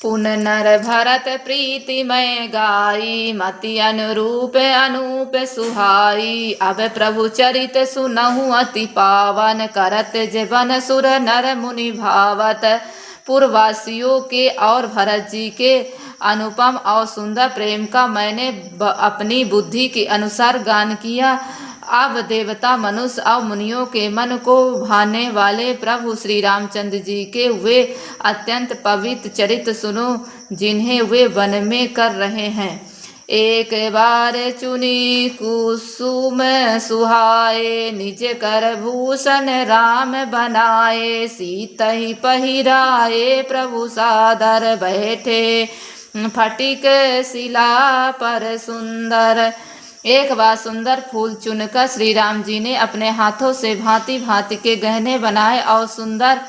पुन नर भरत प्रीतिमय गाई, मति अनुरूप अनूप सुहाई। अब प्रभु चरित सुनहु अति पावन, करत जीवन सुर नर मुनि भावत। पूर्ववासियों के और भरत जी के अनुपम और सुंदर प्रेम का मैंने अपनी बुद्धि के अनुसार गान किया। अब देवता मनुष्य और मुनियों के मन को भाने वाले प्रभु श्री रामचंद्र जी के वे अत्यंत पवित्र चरित्र सुनो, जिन्हें वे वन में कर रहे हैं। एक बार चुनी कुसुम सुहाए, निज कर भूषण राम बनाए। सीतहि पहिराए प्रभु सादर, बैठे फटिक शिला पर सुंदर। एक बार सुंदर फूल चुनकर श्री राम जी ने अपने हाथों से भांति भांति के गहने बनाए और सुंदर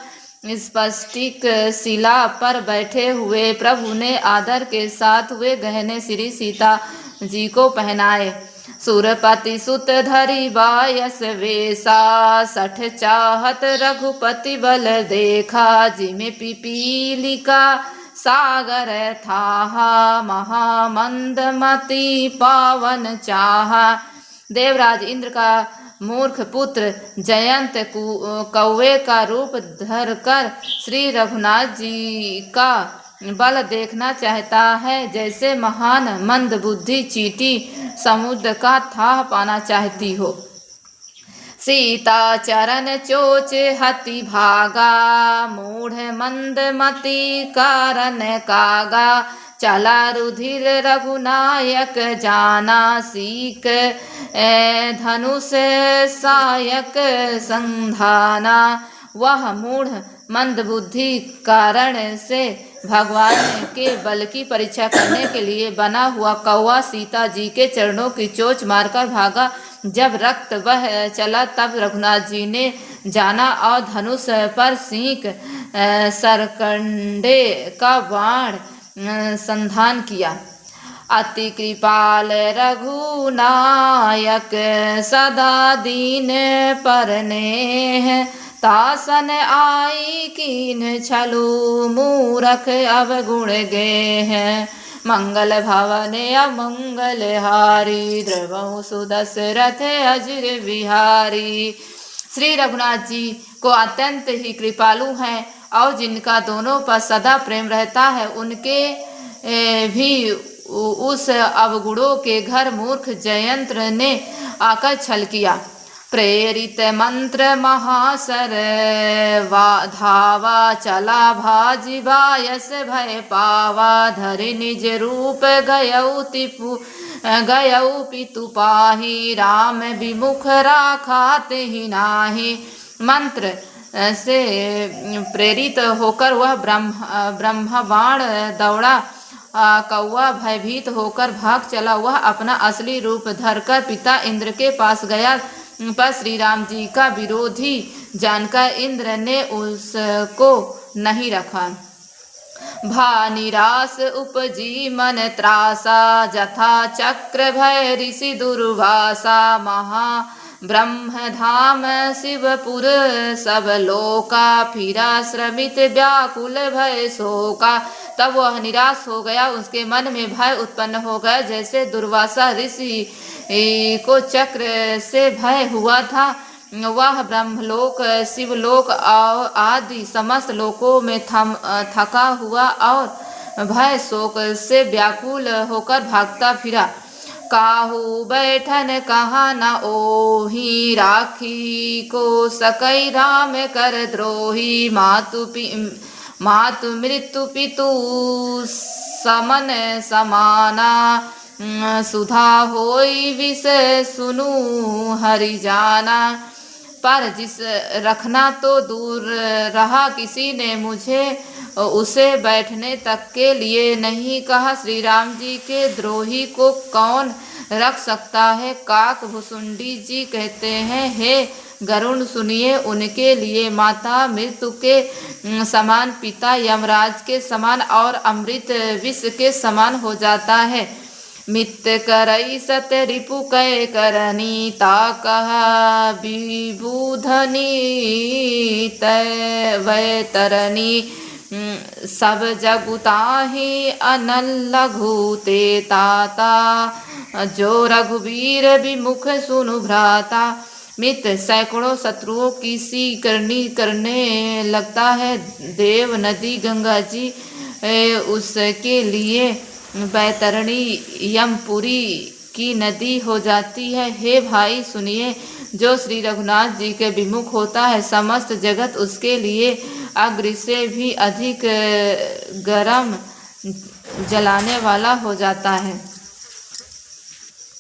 स्फटिक शिला पर बैठे हुए प्रभु ने आदर के साथ वे गहने श्री सीता जी को पहनाए। सुरपति सुत धरि बायस वेशा, सठ चाहत रघुपति बल देखा। जिमे पिपीलिका सागर थाहा, महामंद मति पावन चाहा। देवराज इंद्र का मूर्ख पुत्र जयंत कौवे का रूप धरकर श्री रघुनाथ जी का बल देखना चाहता है, जैसे महान मंद बुद्धि चींटी समुद्र का थाह पाना चाहती हो। सीता चरण चोच हति भागा, मूढ़ मंद मति कारण कागा। चला रुधिर रघुनायक जाना, सीक धनुष सायक संधाना। वह मूढ़ मंद बुद्धि कारण से भगवान के बल की परीक्षा करने के लिए बना हुआ कौवा सीता जी के चरणों की चोंच मारकर भागा। जब रक्त बह चला तब रघुनाथ जी ने जाना और धनुष पर सींक सरकंडे का बाण संधान किया। अति कृपाल रघुनायक सदा दीन परने, तासन आई कीन छलु मूरख अवगुण गे हैं। मंगल भवन अमंगल हारी, द्रवहु सुदशरथ अजर बिहारी। श्री रघुनाथ जी को अत्यंत ही कृपालु हैं और जिनका दोनों पर सदा प्रेम रहता है, उनके भी उस अवगुणों के घर मूर्ख जयंत्र ने आकर छल किया। प्रेरित मंत्र महासर धावा, चला भाजी बायस भय पावा। धरि निज रूप गयऊ पितु पाही, राम विमुख राखात ही नाही। मंत्र से प्रेरित होकर वह ब्रह्म बाण दौड़ा। कौवा भयभीत होकर भाग चला। वह अपना असली रूप धरकर पिता इंद्र के पास गया, पर श्री राम जी का विरोधी जानकर इंद्र ने उसको नहीं रखा। भा निराश उपजी मन त्रासा, जथा चक्र भय ऋषि दुर्वासा। महा ब्रह्म धाम शिवपुर सब लोका, फिरा श्रमित व्याकुल भय शोका। तब वह निराश हो गया, उसके मन में भय उत्पन्न हो गया, जैसे दुर्वासा ऋषि को चक्र से भय हुआ था। वह ब्रह्मलोक, शिवलोक और आदि समस्त लोकों में थका हुआ और भय शोक से व्याकुल होकर भागता फिरा। काहू बैठन कहा न ओही, राखी को सकई राम कर द्रोही। मातु मृत्यु पितु समन समाना, सुधा होई विष सुनु हरि जाना। पर जिस रखना तो दूर रहा, किसी ने मुझे उसे बैठने तक के लिए नहीं कहा। श्री राम जी के द्रोही को कौन रख सकता है। काक भुसुंडी जी कहते हैं, हे गरुण सुनिए, उनके लिए माता मृत्यु के समान, पिता यमराज के समान और अमृत विष के समान हो जाता है। मित्त करई सत रिपु कै करनी, ता कहा विबुधनी तय वै तरनी। सब जगुताहि अनल लघु ते ताता, जो रघुवीर विमुख सुनु भ्राता। मित्र सैकड़ों शत्रुओं की सी करने लगता है। देव नदी गंगा जी उसके लिए बैतरणी यमपुरी की नदी हो जाती है। हे भाई सुनिए, जो श्री रघुनाथ जी के विमुख होता है, समस्त जगत उसके लिए अग्नि से भी अधिक गरम जलाने वाला हो जाता है।